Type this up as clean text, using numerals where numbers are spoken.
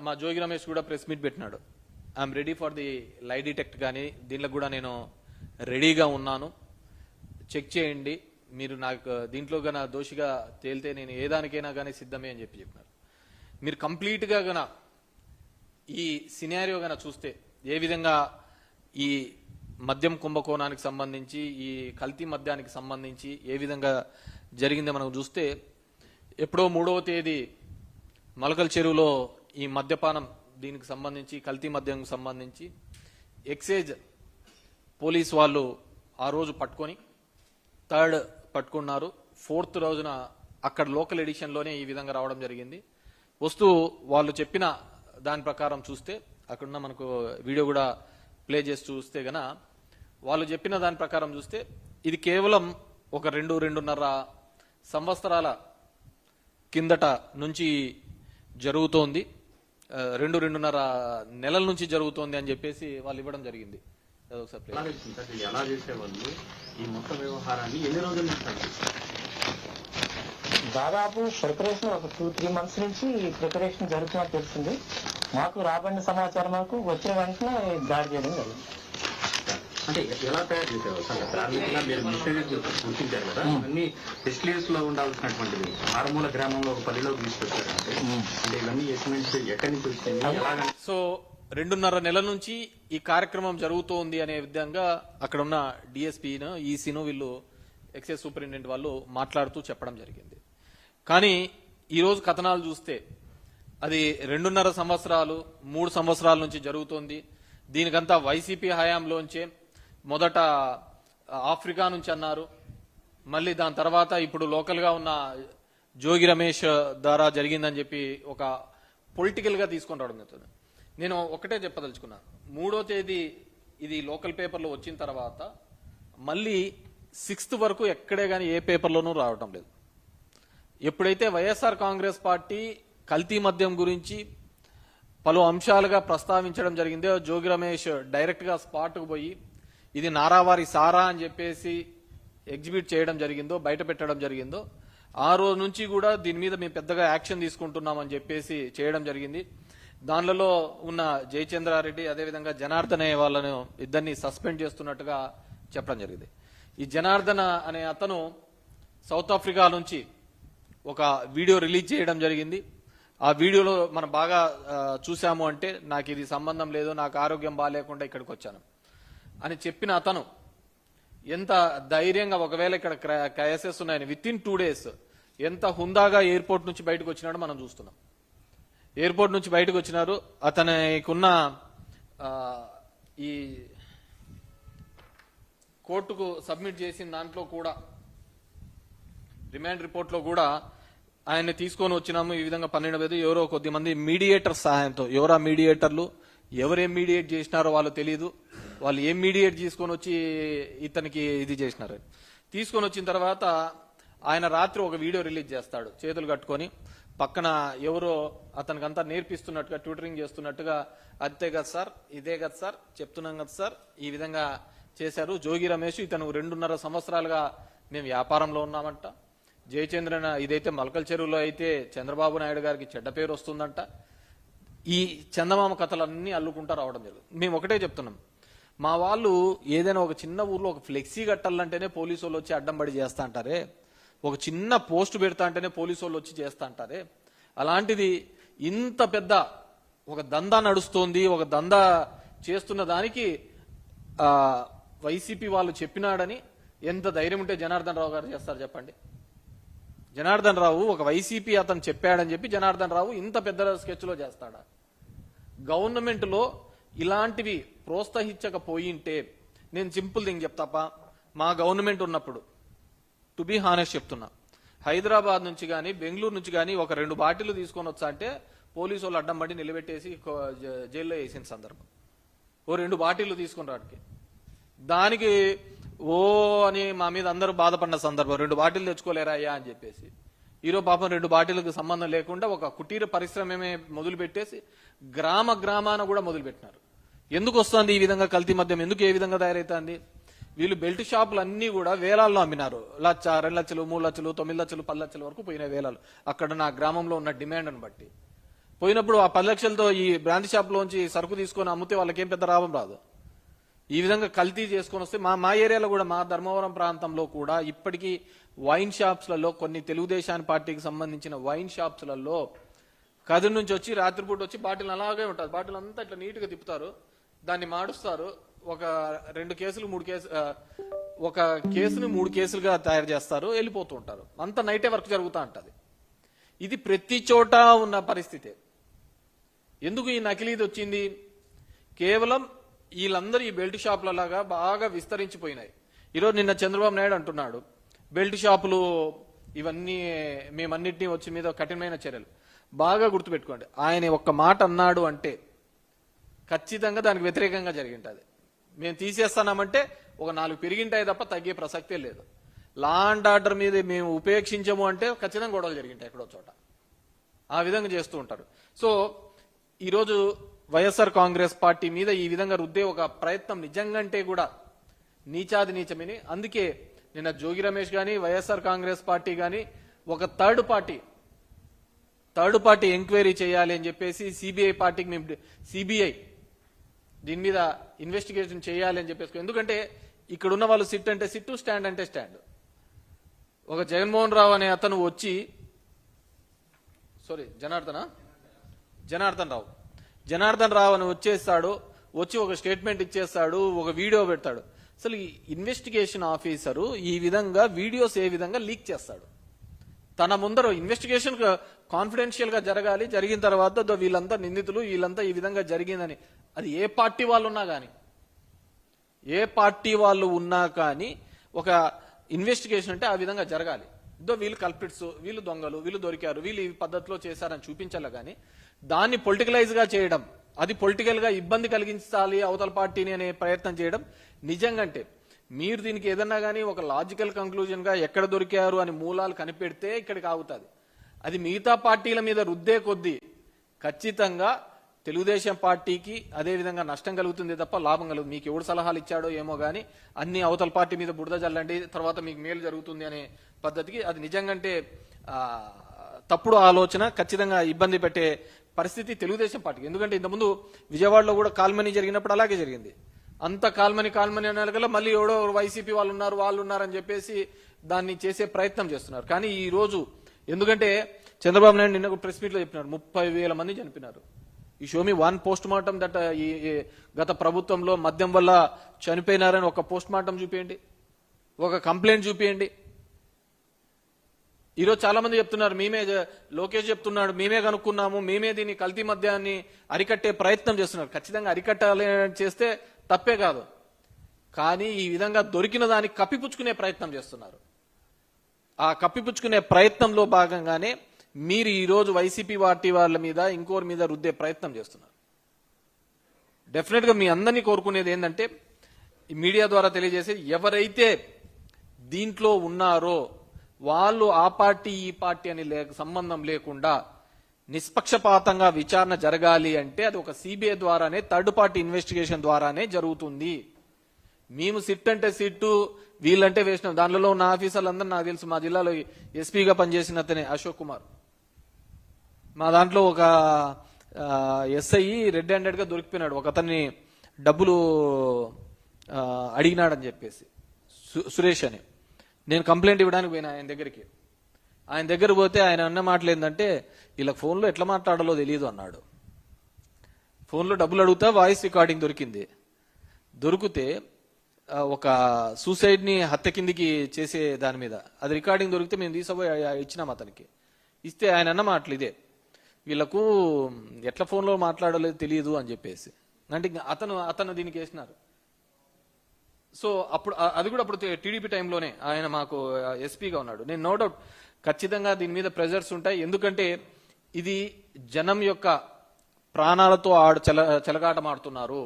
మా జోగి రమేష్ కూడా press meet పెట్టినాడు. ఐఎమ్ రెడీ ఫర్ ది లై డిటెక్ట్, కానీ దీంట్లో కూడా నేను రెడీగా ఉన్నాను, చెక్ చేయండి, మీరు నాకు దీంట్లో గన దోషిగా తేలితే నేను ఏ దానికైనా కానీ సిద్ధమే అని చెప్పినారు. మీరు కంప్లీట్గా గన ఈ సినారియో గన చూస్తే ఏ విధంగా ఈ మద్యం కుంభకోణానికి సంబంధించి, ఈ కల్తీ మద్యానికి సంబంధించి ఏ విధంగా జరిగిందో మనం చూస్తే, ఎప్పుడో 3వ తేదీ మొలకల చెరువులో ఈ మద్యపానం దీనికి సంబంధించి, కల్తీ మద్యంకు సంబంధించి ఎక్సైజ్ పోలీస్ వాళ్ళు ఆ రోజు పట్టుకొని 3rd పట్టుకున్నారు. 4th రోజున అక్కడ లోకల్ ఎడిషన్లోనే ఈ విధంగా రావడం జరిగింది. వస్తూ వాళ్ళు చెప్పిన దాని ప్రకారం చూస్తే, అక్కడున్న మనకు వీడియో కూడా ప్లే చేసి చూస్తే గన వాళ్ళు చెప్పిన దాని ప్రకారం చూస్తే ఇది కేవలం ఒక 2-2.5 సంవత్సరాల కిందట నుంచి జరుగుతోంది, 2-2.5 నెలల నుంచి జరుగుతోంది అని చెప్పేసి వాళ్ళు ఇవ్వడం జరిగింది. ఎలా చేసేవాళ్ళు ఈ మొత్తం వ్యవహారాన్ని ఎన్ని రోజుల నుంచి? దాదాపు ప్రిపరేషన్ ఒక 2-3 months నుంచి ప్రిపరేషన్ జరుగుతున్నట్టు తెలిసింది. మాకు రాబడిన సమాచారం వరకు వచ్చిన వెంటనే దాడి చేయడం జరిగింది. అంటే ఎలా తయారు చేసేవారు? అంటే ప్రాథమికంగా మీరు మిషనరీస్ గుర్తించారు కదా, ఇవన్నీ ఫెసిలిటీస్ లో ఉండాల్సినటువంటిది మారుమూల గ్రామంలో ఒక పల్లిలోకి తీసుకొచ్చారు అంటే ఇవన్నీ ఎస్టిమేట్స్ ఎక్కడి నుంచి వచ్చింది? సో 2.5 నెలల నుంచి ఈ కార్యక్రమం జరుగుతోంది అనే విధంగా అక్కడ ఉన్న డిఎస్పీను, ఈసీను, వీళ్ళు ఎక్సైజ్ సూపరింటెండెంట్ వాళ్ళు మాట్లాడుతూ చెప్పడం జరిగింది. కానీ ఈరోజు కథనాలు చూస్తే అది 2.5 సంవత్సరాలు 3 సంవత్సరాల నుంచి జరుగుతోంది. దీనికంతా వైసీపీ హయాంలోంచే మొదట ఆఫ్రికా నుంచి అన్నారు, మళ్ళీ దాని తర్వాత ఇప్పుడు లోకల్గా ఉన్న జోగి రమేష్ ద్వారా జరిగిందని చెప్పి ఒక పొలిటికల్గా తీసుకొని రావడం జరుగుతుంది. నేను ఒకటే చెప్పదలుచుకున్నా, 3వ తేదీ ఇది లోకల్ పేపర్లో వచ్చిన తర్వాత మళ్ళీ 6th వరకు ఎక్కడే కానీ ఏ పేపర్లోనూ రావటం లేదు. ఎప్పుడైతే వైఎస్ఆర్ కాంగ్రెస్ పార్టీ కల్తీ మద్యం గురించి పలు అంశాలుగా ప్రస్తావించడం జరిగిందో, జోగి రమేష్ డైరెక్ట్గా స్పాట్కు పోయి ఇది నారావారి సారా అని చెప్పేసి ఎగ్జిబిట్ చేయడం జరిగిందో, బయట పెట్టడం జరిగిందో, ఆ రోజు నుంచి కూడా దీని మీద మేము పెద్దగా యాక్షన్ తీసుకుంటున్నామని చెప్పేసి చేయడం జరిగింది. దానిలో ఉన్న జయచంద్రారెడ్డి అదేవిధంగా జనార్దన్ అనే వాళ్ళను ఇద్దరిని సస్పెండ్ చేస్తున్నట్టుగా చెప్పడం జరిగింది. ఈ జనార్దన్ అనే అతను సౌత్ ఆఫ్రికా నుంచి ఒక వీడియో రిలీజ్ చేయడం జరిగింది. ఆ వీడియోలో మనం బాగా చూసాము అంటే, నాకు ఇది సంబంధం లేదు, నాకు ఆరోగ్యం బాగాలేకుండా ఇక్కడికి వచ్చాను అని చెప్పిన అతను ఎంత ధైర్యంగా, ఒకవేళ ఇక్కడ కేసెస్ ఉన్నాయని విత్-ఇన్ 2 days ఎంత హుందాగా ఎయిర్పోర్ట్ నుంచి బయటకు వచ్చినాడో మనం చూస్తున్నాం. ఎయిర్పోర్ట్ నుంచి బయటకు వచ్చినారు. అతనికున్న ఈ కోర్టుకు సబ్మిట్ చేసిన దాంట్లో కూడా, రిమాండ్ రిపోర్ట్లో కూడా ఆయన్ని తీసుకొని వచ్చినాము ఈ విధంగా 12 ఎవరో కొద్దిమంది మీడియేటర్ సహాయంతో, ఎవరా మీడియేటర్లు, ఎవరేం మీడియేట్ చేసినారో వాళ్ళు తెలియదు, వాళ్ళు ఏం మీడియేట్ తీసుకొని వచ్చి ఇతనికి ఇది చేసినారు. తీసుకొని వచ్చిన తర్వాత ఆయన రాత్రి ఒక వీడియో రిలీజ్ చేస్తాడు, చేతులు కట్టుకొని పక్కన ఎవరో అతనికంతా నేర్పిస్తున్నట్టుగా, ట్యూటరింగ్ చేస్తున్నట్టుగా, అంతే కదా సార్, ఇదే కదా సార్, చెప్తున్నాం కదా సార్, ఈ విధంగా చేశారు. జోగి రమేష్ ఇతను 2.5 సంవత్సరాలుగా మేము వ్యాపారంలో ఉన్నామంట. జయచంద్రన్ ఇదైతే మొలకల చెరువులో అయితే చంద్రబాబు నాయుడు గారికి చెడ్డ పేరు వస్తుందంట. ఈ చందమామ కథలన్నీ అల్లుకుంటా రావడం జరుగుతుంది. మేము ఒకటే చెప్తున్నాం, మా వాళ్ళు ఏదైనా ఒక చిన్న ఊర్లో ఒక ఫ్లెక్సీ కట్టాలంటేనే పోలీసు వాళ్ళు వచ్చి అడ్డం పడి చేస్తా అంటారే, ఒక చిన్న పోస్ట్ పెడతా అంటేనే పోలీసు వాళ్ళు వచ్చి చేస్తా అంటారే, అలాంటిది ఇంత పెద్ద ఒక దందా నడుస్తోంది, ఒక దందా చేస్తున్న దానికి వైసీపీ వాళ్ళు చెప్పినాడని ఎంత ధైర్యం ఉంటే జనార్దన్ రావు గారు చేస్తారు చెప్పండి? జనార్దన్ రావు ఒక వైసీపీ అతను చెప్పాడని చెప్పి జనార్దన్ రావు ఇంత పెద్ద స్కెచ్లో చేస్తాడా? గవర్నమెంట్లో ఇలాంటివి ప్రోత్సహించకపోయింటే, నేను సింపుల్ థింగ్ చెప్తాపా, మా గవర్నమెంట్ ఉన్నప్పుడు టు బీ హానెస్ట్ చెప్తున్నా, హైదరాబాద్ నుంచి కానీ బెంగళూరు నుంచి కానీ ఒక 2 బాటిల్ తీసుకొని వచ్చా అంటే పోలీసు వాళ్ళు అడ్డం పడి నిలబెట్టేసి జైల్లో వేసిన సందర్భం. ఓ 2 బాటిల్ తీసుకుని రాడికి, దానికి ఓ అని మా మీద అందరూ బాధపడిన సందర్భం, 2 బాటిల్ తెచ్చుకోలేరా అయ్యా అని చెప్పేసి. ఈరోజు పాపం 2 బాటిల్కి సంబంధం లేకుండా ఒక కుటీర పరిశ్రమే మొదలు పెట్టేసి గ్రామాన కూడా మొదలు పెట్టినారు. ఎందుకు వస్తుంది ఈ విధంగా కల్తీ మద్యం? ఎందుకు ఏ విధంగా తయారైతుంది? వీళ్ళు బెల్ట్ షాపులు అన్ని కూడా వేలాల్లో అమ్మినారు. 1,00,000, 2 లక్షలు, 3 లక్షలు, 9 లక్షలు, 10 లక్షల వరకు పోయిన వేలాలు, అక్కడ నా గ్రామంలో ఉన్న డిమాండ్ను బట్టి. పోయినప్పుడు ఆ 10 లక్షలతో ఈ బ్రాంచ్ షాప్ లోంచి సరుకు తీసుకొని అమ్మితే వాళ్ళకేం పెద్ద లాభం రాదు. ఈ విధంగా కల్తీ చేసుకొని వస్తే మా ఏరియాలో కూడా, మా ధర్మవరం ప్రాంతంలో కూడా ఇప్పటికీ వైన్ షాప్స్లలో, కొన్ని తెలుగుదేశాన్ని పార్టీకి సంబంధించిన వైన్ షాప్స్లలో కదిరి నుంచి వచ్చి రాత్రిపూట వచ్చి బాటిల్ అలాగే ఉంటుంది, బాటిల్ అంతా ఇట్లా నీట్గా తిప్పుతారు, దాన్ని మాడుస్తారు, ఒక 2 కేసులు 3 కేసు, ఒక కేసుని 3 కేసులుగా తయారు చేస్తారు, వెళ్ళిపోతూ ఉంటారు. అంత నైటే వర్క్ జరుగుతూ ఉంటుంది. ఇది ప్రతి చోట ఉన్న పరిస్థితే. ఎందుకు ఈ నకిలీది వచ్చింది? కేవలం వీళ్ళందరూ ఈ బెల్ట్ షాపుల లాగా బాగా విస్తరించిపోయినాయి. ఈరోజు నిన్న చంద్రబాబు నాయుడు అంటున్నాడు, బెల్ట్ షాపులు ఇవన్నీ మేమన్నిటినీ వచ్చి మీద కఠినమైన చర్యలు. బాగా గుర్తుపెట్టుకోండి, ఆయన ఒక్క మాట అన్నాడు అంటే ఖచ్చితంగా దానికి వ్యతిరేకంగా జరిగింటది. మేము తీసేస్తామంటే ఒక 4 పెరిగింటాయి తప్ప తగ్గే ప్రసక్తే లేదు. లా అండ్ ఆర్డర్ మీద మేము ఉపేక్షించము అంటే ఖచ్చితంగా గొడవలు జరిగింటాయి ఎక్కడో చోట. ఆ విధంగా చేస్తూ ఉంటారు. సో ఈరోజు వైఎస్ఆర్ కాంగ్రెస్ పార్టీ మీద ఈ విధంగా రుద్దే ఒక ప్రయత్నం నిజంగంటే కూడా నీచాది నీచమని. అందుకే నిన్న జోగి రమేష్ గాని, వైఎస్ఆర్ కాంగ్రెస్ పార్టీ గాని ఒక థర్డ్ పార్టీ ఎంక్వైరీ చేయాలి అని చెప్పేసి సిబిఐ పార్టీకి మేము సిబిఐ దీని మీద ఇన్వెస్టిగేషన్ చేయాలి అని చెప్పేసి. ఎందుకంటే ఇక్కడ ఉన్న వాళ్ళు సిట్ అంటే సిట్టు, స్టాండ్ అంటే స్టాండ్. ఒక జగన్మోహన్ రావు అనే అతను వచ్చి, జనార్దన్ రావు అని వచ్చేస్తాడు, వచ్చి ఒక స్టేట్మెంట్ ఇచ్చేస్తాడు, ఒక వీడియో పెడతాడు. అసలు ఈ ఇన్వెస్టిగేషన్ ఆఫీసరు ఈ విధంగా వీడియోస్ ఏ విధంగా లీక్ చేస్తాడు? తన ముందర ఇన్వెస్టిగేషన్ కాన్ఫిడెన్షియల్ గా జరగాలి, జరిగిన తర్వాత వీళ్ళంతా నిందితులు, వీళ్ళంతా ఈ విధంగా జరిగిందని. అది ఏ పార్టీ వాళ్ళు ఉన్నా కానీ ఒక ఇన్వెస్టిగేషన్ అంటే ఆ విధంగా జరగాలి. వీళ్ళు కల్పిట్స్, వీళ్ళు దొంగలు, వీళ్ళు దొరికారు, వీళ్ళు ఈ పద్ధతిలో చేశారని చూపించాలి. కానీ దాన్ని పొలిటికలైజ్ గా చేయడం, అది పొలిటికల్ గా ఇబ్బంది కలిగించాలి అవతల పార్టీని అనే ప్రయత్నం చేయడం నిజంగంటే మీరు దీనికి ఏదన్నా కానీ ఒక లాజికల్ కంక్లూజన్ గా ఎక్కడ దొరికారు అని మూలాలు కనిపెడితే ఇక్కడికి ఆగుతుంది. అది మిగతా పార్టీల మీద రుద్దే కొద్దీ ఖచ్చితంగా తెలుగుదేశం పార్టీకి అదే విధంగా నష్టం కలుగుతుంది తప్ప లాభం కలుగుతుంది. మీకు ఎవడు సలహాలు ఇచ్చాడో ఏమో గానీ అన్ని అవతల పార్టీ మీద బురద జల్లండి, తర్వాత మీకు మేలు జరుగుతుంది అనే పద్ధతికి అది నిజంగంటే తప్పుడు ఆలోచన, ఖచ్చితంగా ఇబ్బంది పెట్టే పరిస్థితి తెలుగుదేశం పార్టీకి. ఎందుకంటే ఇంతకుముందు విజయవాడలో కూడా కాల్మనీ జరిగినప్పుడు అలాగే జరిగింది. అంత కాల్మనీ అనగల మళ్ళీ ఎవడో వైసీపీ వాళ్ళు ఉన్నారని చెప్పేసి దాన్ని చేసే ప్రయత్నం చేస్తున్నారు. కానీ ఈ రోజు ఎందుకంటే చంద్రబాబు నాయుడు నిన్న ప్రెస్ మీట్ లో చెప్పినారు 30,000 మంది చనిపోయినారు. ఈ show me 1 post mortem that ఈ గత ప్రభుత్వంలో మద్యం వల్ల చనిపోయినారని ఒక పోస్ట్ మార్టం చూపించండి, ఒక కంప్లైంట్ చూపించండి. ఈరోజు చాలా మంది చెప్తున్నారు, లోకేష్ చెప్తున్నాడు మేమే కనుక్కున్నాము, మేమే దీన్ని కల్తీ మద్యాన్ని అరికట్టే ప్రయత్నం చేస్తున్నారు. ఖచ్చితంగా అరికట్టాలి చేస్తే తప్పే కాదు, కానీ ఈ విధంగా దొరికిన దాన్ని కప్పిపుచ్చుకునే ప్రయత్నం చేస్తున్నారు. ఆ కప్పిపుచ్చుకునే ప్రయత్నంలో భాగంగానే మీరు ఈ రోజు వైసీపీ పార్టీ వాళ్ళ మీద ఇంకోరి మీద రుద్దే ప్రయత్నం చేస్తున్నారు. డెఫినెట్ గా మీ అందరినీ కోరుకునేది ఏంటంటే మీడియా ద్వారా తెలియజేసేది, ఎవరైతే దీంట్లో ఉన్నారో వాళ్ళు ఆ పార్టీ ఈ పార్టీ అని సంబంధం లేకుండా నిష్పక్షపాతంగా విచారణ జరగాలి అంటే అది ఒక సిబిఐ ద్వారానే, థర్డ్ పార్టీ ఇన్వెస్టిగేషన్ ద్వారానే జరుగుతుంది. మేము సిట్ అంటే సిట్టు, వీళ్ళంటే వేసినాం. దానిలో ఉన్న ఆఫీసర్లందరూ నాకు తెలుసు. మా జిల్లాలో ఎస్పీగా పనిచేసిన అతనే అశోక్ కుమార్. మా దాంట్లో ఒక ఎస్ఐ రెడ్ హ్యాండెడ్ గా దొరికిపోయినాడు, ఒక అతన్ని డబ్బులు అడిగినాడని చెప్పేసి, సురేష్ అని. నేను కంప్లైంట్ ఇవ్వడానికి పోయినా ఆయన దగ్గర పోతే ఆయన అన్న మాటలు ఏంటంటే వీళ్ళకి ఫోన్లో ఎట్లా మాట్లాడాలో తెలియదు అన్నాడు. ఫోన్లో డబ్బులు అడుగుతా వాయిస్ రికార్డింగ్ దొరికితే ఒక సూసైడ్ ని హత్య కిందికి చేసే దాని మీద అది రికార్డింగ్ దొరికితే మేము తీసుకుపోయి ఇచ్చినాం అతనికి. ఇస్తే ఆయన అన్న మాటలు ఇదే, వీళ్ళకు ఎట్లా ఫోన్లో మాట్లాడలేదు తెలియదు అని చెప్పేసి. అంటే అతను దీనికి వేసినారు. సో అప్పుడు అది కూడా అప్పుడు టీడీపీ టైంలోనే ఆయన మాకు ఎస్పీగా ఉన్నాడు. నేను నో డౌట్ ఖచ్చితంగా దీని మీద ప్రెజర్స్ ఉంటాయి. ఎందుకంటే ఇది జనం యొక్క ప్రాణాలతో చెలగాటమాడుతున్నారు.